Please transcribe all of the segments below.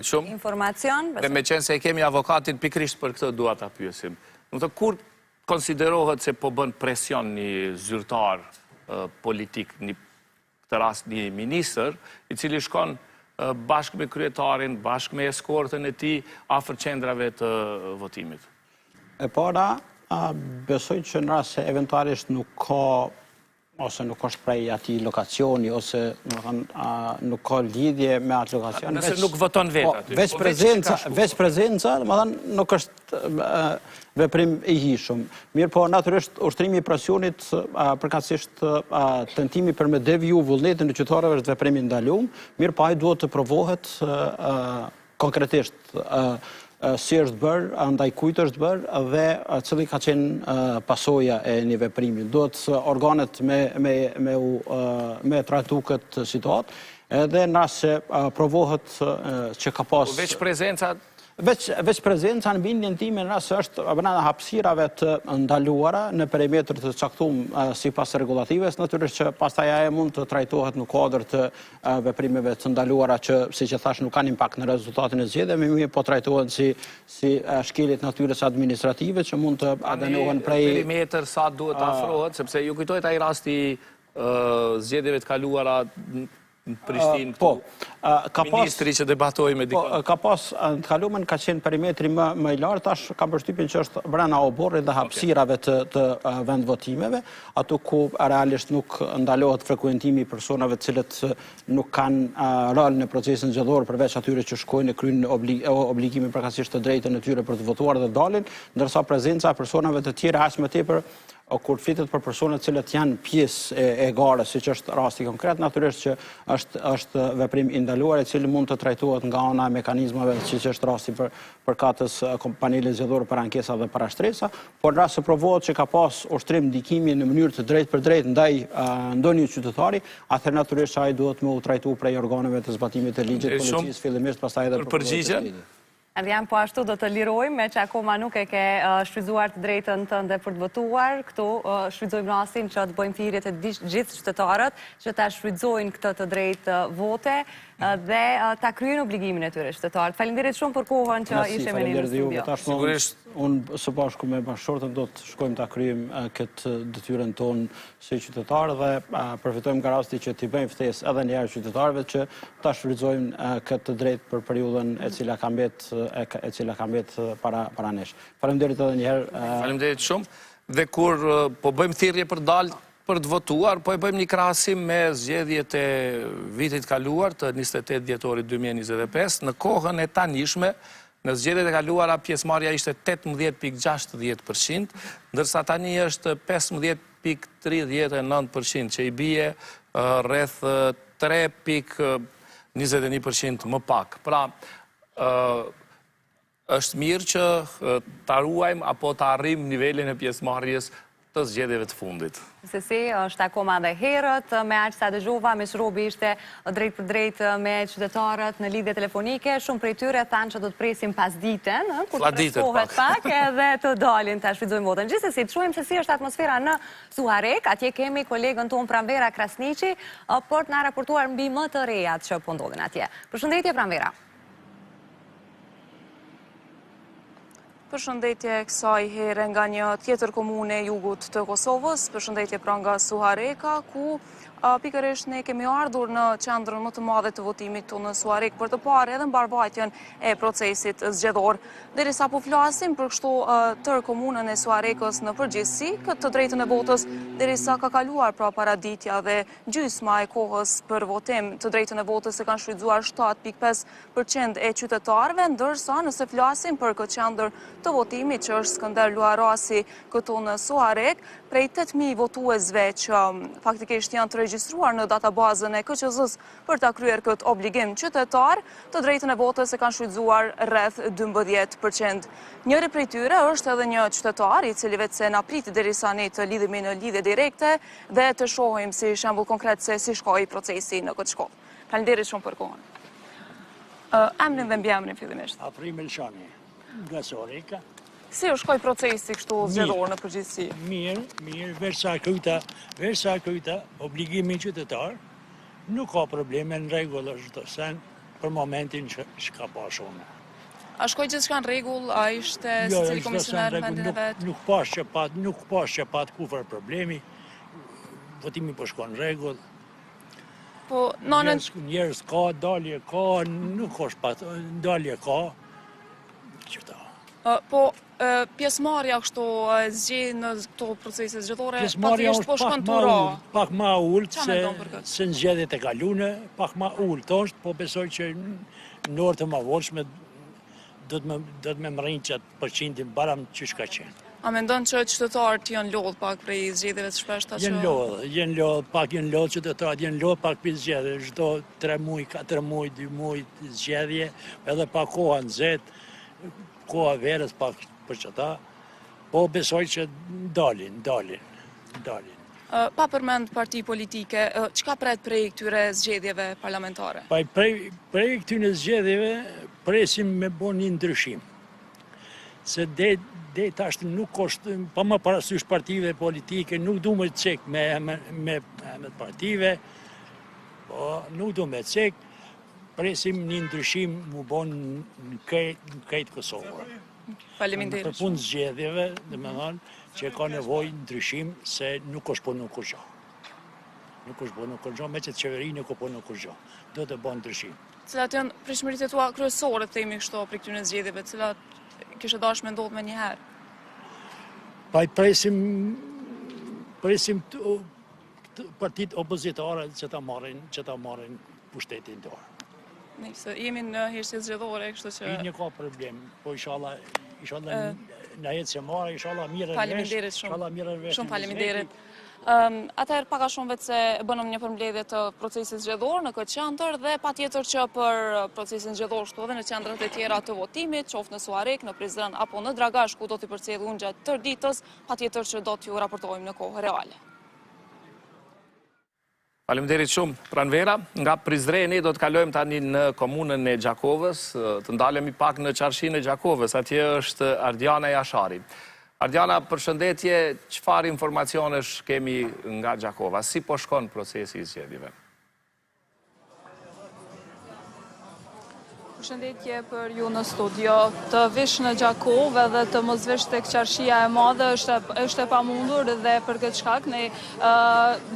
Shumë informacion. Dhe me qenë se kemi avokatin pikrisht për këtë dua ta pyesim. Në të kur konsiderohet se po bën presion një zyrtar politik, në këtë rast një ministër, i cili shkon bashkë me kryetarin, bashkë me eskortën e tij afër qendrave të votimit? E para, besoj që në rast se eventualisht nuk ka ose nuk është prej ati lokacioni, ose nuk ka lidhje me atë lokacion. Nëse nuk voton vetë aty. Veç prezenca, nuk është veprim i hishëm. Mirë po, natyrisht, ushtrimi i presionit, përkatësisht tentimi për me deviju vullnetin e qytetarëve është veprim i ndaluar, mirë po ai duhet të provohet konkretisht si është bërë, ndaj kujt është bërë dhe cili ka qenë pasoja e një veprimi. Duhet organet me trajtu këtë situatë edhe nëse provohet që ka pas... Veç prezenca... Veç prezenca në bindjen time nëse është brenda hapësirave të ndaluara në perimetër të caktuar sipas rregullatives, natyrisht që pastaj ajo mund të trajtohet në kuadër të veprimeve të ndaluara që, siç e thash, nuk kanë impakt në rezultatin e zgjedhjeve, mirë po trajtohen si shkeljet natyrës administrative që mund të adenohen prej perimetër sa duhet të afrohet, sepse ju kujtohet ai rasti zgjedhjeve të kaluara në Prishtinë këtu, ministri që debatoi me dikon. Ka pas, në të kalumen ka qenë perimetri më i lartë, tash ka përshtypjen që është brenda oborrit dhe hapësirave të vendvotimeve, ato ku realisht nuk ndalohet frekuentimi i personave të cilët nuk kanë rol në procesin zgjedhor përveç atyre që shkojnë e kryejnë obligimin përkatësisht të drejtën e tyre për të votuar dhe dalin, ndërsa prezenca e personave të tjerë aq më tepër kur flitet për personat cilët janë pjesë e garës, siç është rasti konkret, natyrisht që është veprim i ndaluar, i cili mund të trajtohet nga ana e mekanizmave, siç është rasti përkatës panelit zgjedhor për ankesa dhe parashtresa, por në rast se provohet që ka pas ushtrim ndikimi në mënyrë të drejtë për drejtë ndaj ndonjë qytetari, atëherë natyrisht që ai duhet me u trajtu prej organeve të zbatimit të ligjit, policisë fillimisht, pastaj edhe përgjigjen. Adrian, po ashtu do të lirojmë, me që akoma nuk e ke shfrytzuar të drejtën tënde për të votuar. Këtu shfrytëzojmë rastin që të bëjmë thirrje të gjithë qytetarët që ta shfrytëzojnë këtë të drejtë vote dhe ta kryejnë obligimin e tyre qytetarët. Faleminderit shumë për kohën që ishe me ne në studio. Sigurisht, unë së bashku me bashkëshortën do të shkojmë ta kryejmë këtë detyrën tonë si qytetarë dhe përfitojmë nga rasti që t'i bëjmë ftesë edhe një herë qytetarëve që ta shfrytëzojmë këtë drejtë për periudhën e cila ka mbetë para nesh. Faleminderit edhe një herë. Faleminderit shumë. Dhe kur po bëjmë thirrje për dalë për të votuar, po e bëjmë një krahasim me zgjedhjet e vitit kaluar të 28 dhjetorit 2025, në kohën e tanishme, në zgjedhjet e kaluara pjesëmarrja ishte 18.60%, ndërsa tani është 15.39%, që i bie rreth 3.21% më pak. Pra, është mirë që ta ruajmë apo ta arrijmë nivelin e pjesëmarrjes të zgjedhjeve të fundit. Se si, është akoma dhe herët, me aq sa dëgjova, me Robi ishte drejt për drejt me qytetarët në lidhje telefonike, shumë prej tyre thanë që do të presim pas ditën, kur të preskohet pak edhe të dalin të shfrytëzojmë votën. Gjithsesi, të shohim se si është atmosfera në Suharek, atje kemi kolegën tonë Pranvera Krasniqi për të na raportuar mbi më të rejat që po ndodhin atje. Përshëndetje Pranvera. Përshëndetje kësaj here nga një tjetër komune jugut të Kosovës, përshëndetje pra nga Suhareka, ku pikërisht ne kemi ardhur në qendrën më të madhe të votimit të në Suharek për të parë edhe mbarvajtjen e procesit zgjedhor. Derisa po flasim për kështu tërë komunën e Suharekës në përgjithësi, këtë të drejtën e votës, derisa ka kaluar pra paraditja dhe gjysma e kohës për votim, të drejtën e votës e kanë shfrytzuar 7.5% e qytetarëve, ndërsa nëse flasim për këtë qendër të votimit që është Skënder Luarasi këtu në Suharek, prej 8.000 votuesve që faktikisht janë të regjistruar në databazën e KQZ-s për ta kryer këtë obligim qytetar, të drejtën e votës e kanë shfrytzuar rreth 12%. Njëri prej tyre është edhe një qytetar i cili vetë se na priti derisa ne të lidhemi në lidhje direkte dhe të shohim si shembull konkret se si shkoi procesi në këtë shkollë. Faleminderit shumë për kohën. Emrin dhe mbiemrin fillimisht. Afrim Elshani, nga Suhareka. Si u shkoi procesi kështu zgjedhor në përgjithësi? Mirë, versa kryta obligimi qytetar, nuk ka probleme, në rregull është sen, për momentin që ka pashone. A shkoj gjithçka në rregull, a ishte secili komisioner në vendin e vet? Nuk pash që pat kufër problemi, votimi po shkon në rregull. Po, nonën... Njerëz ka, dalje ka, nuk është pat, dalje ka, qëta. Po, pjesëmarrja kështu zgjidhje në këto procese zgjedhore, Pjesëmarrja po shkon të pak ma ullët Çfarë se në zgjedhjet e kalune, pak ma ullët është, po besoj që në orë të ma vorshme do të me mërinjë qatë përqindin baram që shka qenë. A mendon që qytetarët janë lodh pak prej zgjedhjeve të shpeshta që... Jenë lodh qytetarët, jenë lodh pak për zgjedhje, çdo 3 muaj, 4 muaj, 2 muaj zgjedhje, edhe pak koha nxehtë, koha verës pak për qëta, po besoj që dalin. Pa përmend parti politike, çka pret prej këtyre zgjedhjeve parlamentare? Prej këtyre zgjedhjeve presim me bo një ndryshim. Se dhe tashtë nuk është, pa më parasysh partive politike, nuk du me cek me partive, po nuk du me cek, presim një ndryshim mu bon në krejt Kosovë. Faleminderit. Për punë zgjedhjeve, dhe me thonë, që ka nevoj ndryshim se nuk është punu kur gjo. Nuk është punu kur gjo, me që të qeveri nuk është punu kur gjo. Do të bon ndryshim. Cilat janë pritshmëritë tua kryesore, të themi kështu, për këtyre zgjedhjeve, cilat kishe dashur me ndodhë me njëherë? Pa i presim partit opozitare që ta marrin pushtetin dorë. Nëse jemi në heshtje zgjedhore, kështu që... Një ka problem, po inshallah në jetë që marrë, inshallah mirë Faleminderit vesh. Shumë faleminderit. Atëherë paka shumë vetë se bënëm një përmbledhje të procesit zgjedhor në këtë qendër dhe patjetër që për procesin zgjedhor ashtu edhe në qendrat e tjera të votimit, qoftë në Suarek, në Prizren apo në Dragash ku do t'i përcjellun gjatë tërë ditës, patjetër që do t'ju raportojmë në kohë reale. Faleminderit shumë, Pranvera. Nga Prizreni do të kalojmë tani në komunën e Gjakovës, të ndalemi pak në qarshinë e Gjakovës, atje është Ardiana Jashari. Ardiana, përshëndetje, çfarë informacionesh kemi nga Gjakova? Si po shkon procesi i zgjedhjeve? Përshëndetje për ju në studio. Të vish në Gjakovë dhe të mos vish tek qarshia e madhe është e pamundur dhe për këtë shkak ne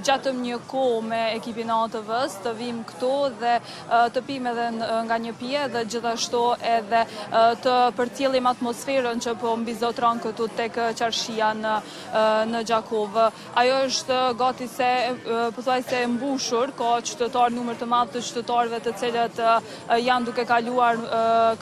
gjatëm një kohë me ekipin e ATV-s të vim këtu dhe të pim edhe nga një pije dhe gjithashtu edhe të përcjellim atmosferën që po mbizotron këtu tek qarshia në Gjakovë. Ajo është gati se pothuajse e mbushur, ka qytetar numër të madh të qytetarëve të cilët janë duke kaluar